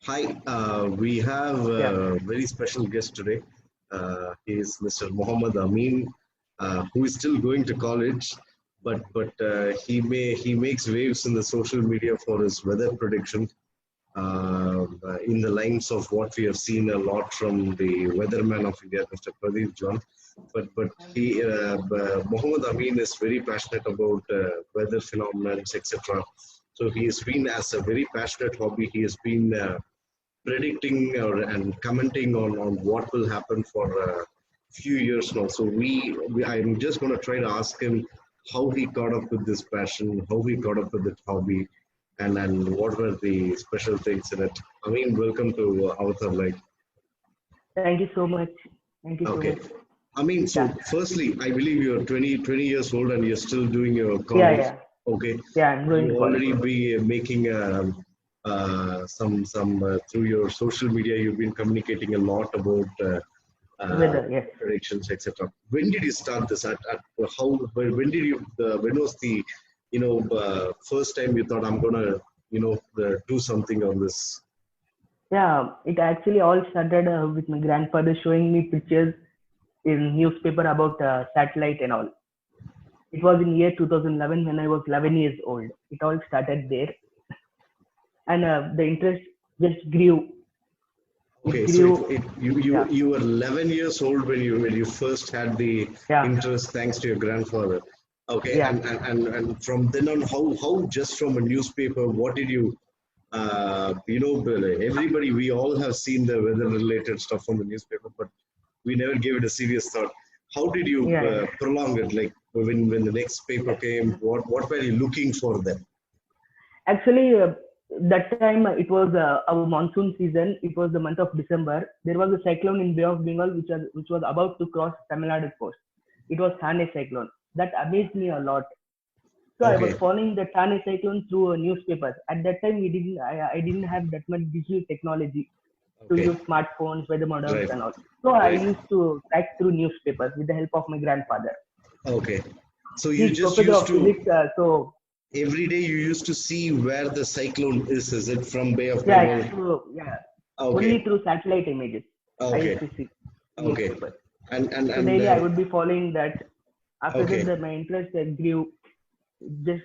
Hi, we have Yeah, a very special guest today. He is Mr. Mohammed Amin, who is still going to college, but he makes waves in the social media for his weather prediction, in the lines of what we have seen a lot from the weatherman of India, Mr. Pradeep John. But Mohammed Amin is very passionate about weather phenomena, etc. So he has been, as a very passionate hobby, he has been predicting and commenting on what will happen for a few years now. So I'm just going to try to ask him how he got up with this passion, how he got up with this hobby, and what were the special things in it. I mean, welcome to Avatar Life. thank you so much. Thank you so Okay. much. I mean, Yeah, so firstly, I believe you're 20 years old and you're still doing your yeah, college. yeah, Okay. yeah. I'm going You to college. already be making some through your social media. You've been communicating a lot about uh, Weather, yes. predictions, etc. When did you start this? At how? When did you? When was the first time you thought I'm gonna do something on this? Yeah, it actually all started with my grandfather showing me pictures in newspaper about satellite and all. It was in year 2011 when I was 11 years old. It all started there, and the interest just grew. It Okay, so grew. Yeah, you were 11 years old when you first had the yeah, interest thanks to your grandfather. Okay, yeah. and from then on, how just from a newspaper, what did you everybody, we all have seen the weather related stuff on the newspaper, but we never gave it a serious thought. How did you Yeah, yeah. prolong it? Like when the next paper came, what were you looking for then? Actually, that time it was our monsoon season. It was the month of December. There was a cyclone in Bay of Bengal which was about to cross Tamil Nadu coast. It was Thane cyclone. That amazed me a lot. So I was Okay, following the Thane cyclone through newspapers. At that time, I didn't have that much digital technology to okay, use smartphones, weather models, right, and all. So I right, used to track through newspapers with the help of my grandfather. okay. So you He's just professor used of to physics, so every day you used to see where the cyclone is. Is it from Bay of yeah, Bengal? yeah, only Okay, through satellite images. I used okay, to see okay. newspapers. So And daily I would be following that. After that, okay, my interest grew. Just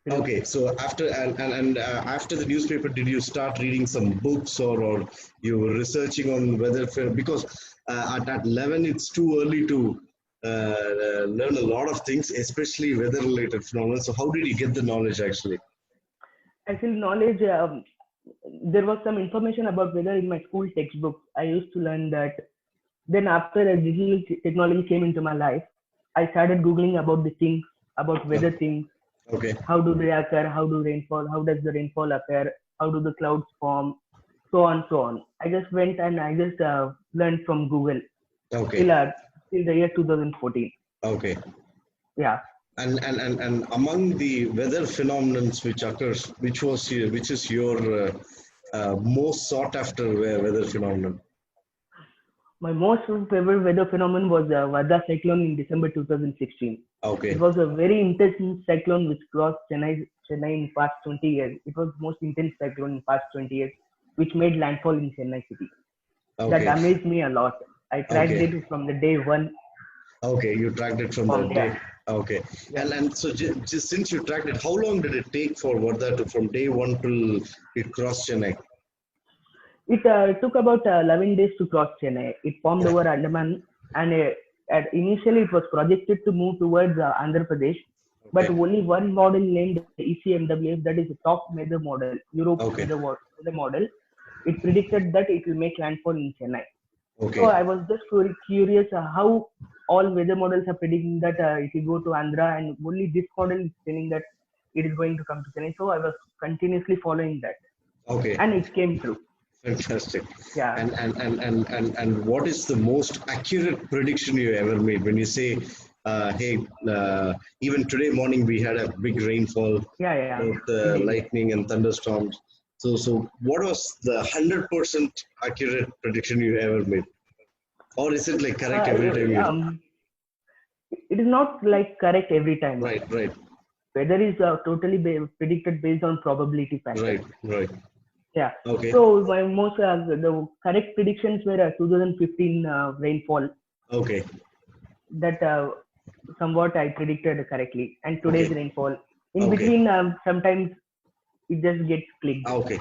grew. okay. So after the newspaper, did you start reading some books, or you were researching on weather? Because at 11, it's too early to learn a lot of things, especially weather related phenomena. So how did you get the knowledge actually? Actually, knowledge. There was some information about weather in my school textbooks. I used to learn that. Then after digital technology came into my life, I started googling about the things, about weather things. Okay, How do they occur? How do rainfall? How does the rainfall occur? How do the clouds form? So on, so on. I just went and I just learned from Google okay, till till the year 2014. okay. Yeah. And among the weather phenomenons which occurs, which is your most sought after weather phenomenon? My most favorite weather phenomenon was the Vada cyclone in December 2016. It Okay, was a very intense cyclone which crossed Chennai in past 20 years. It was most intense cyclone in past 20 years, which made landfall in Chennai city. That okay, amazed me a lot. I tracked okay, it from the day one okay. You tracked it from the from day. there. Okay, Yeah. and so just since you tracked it, how long did it take for Vardha to from day one till it crossed Chennai? It took about 11 days to cross Chennai. It formed Yeah. over Andaman, and initially it was projected to move towards Andhra Pradesh, but Okay, only one model named ECMWF, that is a top weather model, Europe okay, weather model. It predicted that it will make landfall in Chennai. So okay, I was just very curious how all weather models are predicting that it will go to Andhra, and only this model is saying that it is going to come to Chennai. So I was continuously following that, okay. and it came true. Fantastic. Yeah. And what is the most accurate prediction you ever made when you say, hey, even today morning we had a big rainfall Yeah, with indeed. lightning and thunderstorms. So what was the 100% accurate prediction you ever made? Or is it like correct every time you? It is not like correct every time. Right, right, Weather is totally predicted based on probability factor. right, right. Yeah. Okay. So my most the correct predictions were 2015 rainfall. Okay. That somewhat I predicted correctly, and today's Okay. rainfall. In Okay. between, sometimes it just gets clicked. Okay.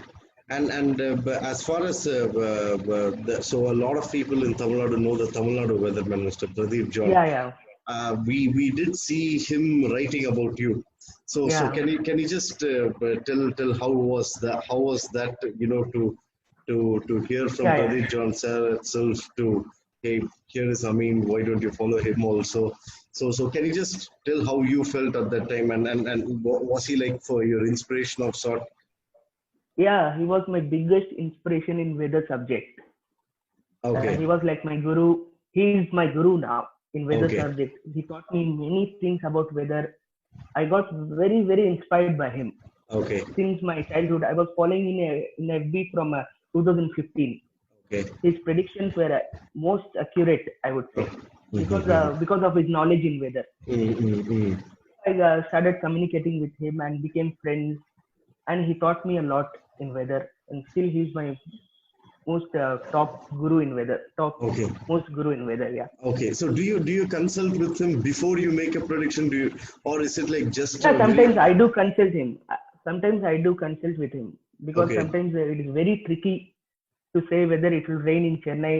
And but as far as so a lot of people in Tamil Nadu know the Tamil Nadu weatherman, Mr. Pradeep John. Yeah, yeah, We did see him writing about you. So yeah, can you just tell how was that, you know, to hear from yeah, yeah. Pradeep John sir itself to, hey, here is Amin, why don't you follow him also? So can you just tell how you felt at that time, and was he like for your inspiration of sort? Yeah, he was my biggest inspiration in weather subject. Okay. He was like my guru. He is my guru now in weather Okay. subject. He taught me many things about weather. I got very, very inspired by him. Okay. Since my childhood, I was following in FB from 2015. Okay. His predictions were most accurate, I would say, because of his knowledge in weather. I started communicating with him and became friends, and he taught me a lot in weather. And still, he's my most top guru in weather. Top Okay. most guru in weather. Yeah. Okay. So do you consult with him before you make a prediction? Do you, or is it like just Yeah. a very Sometimes I do consult him. Sometimes I do consult with him because okay? sometimes it is very tricky to say whether it will rain in Chennai.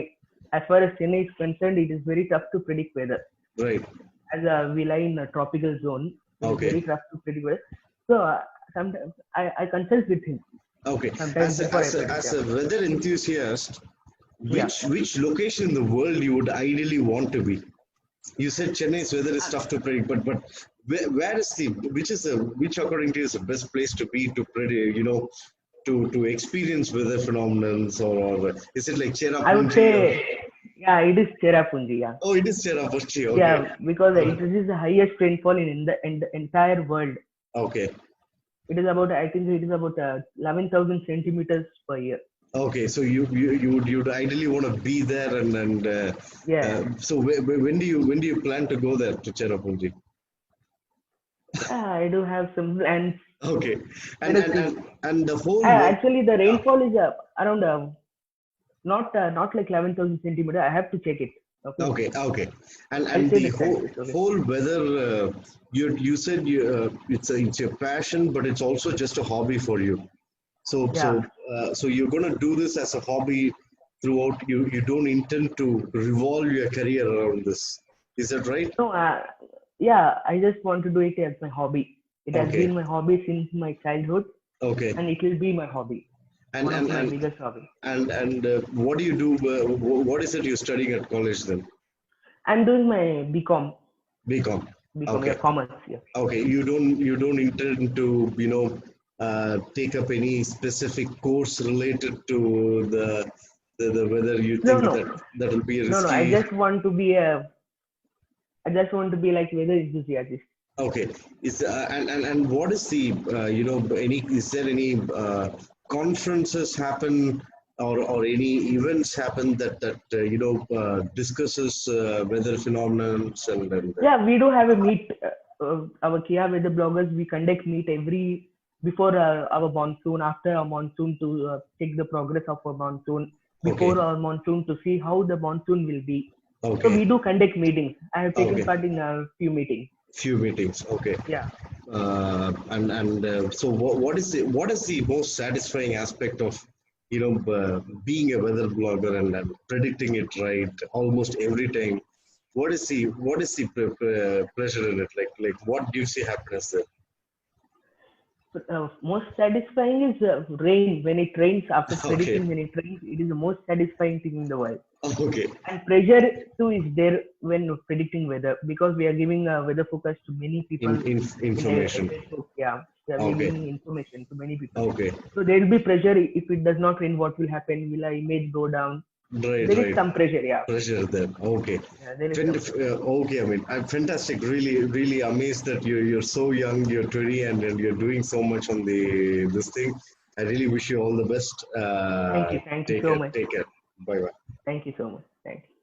As far as Chennai is concerned, it is very tough to predict weather. Right. As we lie in a tropical zone, it is Okay. very tough to predict weather. So sometimes I consult with him. Okay. Sometimes before I predict. As a weather enthusiast, Yeah. which location in the world you would ideally want to be? You said Chennai's weather is tough to predict, but where is the which according to you is the best place to be to predict, you know, to experience weather phenomenons, or is it like I would Cherrapunji? say, yeah, it is Cherrapunji. Yeah. Oh, it is Cherrapunji. Okay. Yeah, because it is the highest rainfall in the entire world. Okay. It is about, I think it is about 11,000 centimeters per year. Okay, so you'd ideally want to be there, Yeah. so when do you plan to go there to Cherrapunji? Yeah, I do have some plans. Okay, Let us see. and the whole Actually, the rainfall is around not like 11,000 centimeter. I have to check it. Okay. Okay, I'll and say the the statistics. Okay. whole weather, you said it's your passion, but it's also just a hobby for you. So Yeah. so you're gonna do this as a hobby throughout. You don't intend to revolve your career around this. Is that right? No. Yeah. I just want to do it as my hobby. It has Okay. been my hobby since my childhood, Okay. and it will be my hobby. One of my And biggest hobby. what do you do? What is it you're studying at college then? I'm doing my BCom. BCom. BCom. Yeah, Okay. commerce. Yeah. Okay. You don't intend to, you know, take up any specific course related to the whether you No, think no, that will be a no, no. I risky. just want to be a. I just want to be like weather enthusiast. Okay. Is and what is the you know, any, is there any conferences happen, or any events happen that you know, discusses weather phenomena and Yeah, we do have a meet. Our Kia Weather bloggers, we conduct meet every before our monsoon, after our monsoon to check the progress of our monsoon, okay. before our monsoon to see how the monsoon will be. So Okay. we do conduct meetings. I have taken Okay. part in a few meetings. Few meetings. Okay. Yeah. So what is the most satisfying aspect of, you know, being a weather blogger and predicting it right almost every time? What is the pleasure in it? Like what gives you happiness there? Most satisfying is rain. When it rains, after Okay. predicting when it rains, it is the most satisfying thing in the world. Okay. And pressure too is there when predicting weather, because we are giving weather forecast to many people Information. Facebook. Yeah, we are Okay. giving information to many people. Okay. So there will be pressure. If it does not rain, what will happen? Will our image go down? Right. There is Right. some pressure. Yeah. Pressure there. Okay. Yeah, there is some pressure. Okay, I mean, I'm fantastic. Really amazed that you're so young. You're 20 and you're doing so much on this thing. I really wish you all the best. Thank you. Thank you so much. Take care. Bye bye. Thank you so much. Thank you.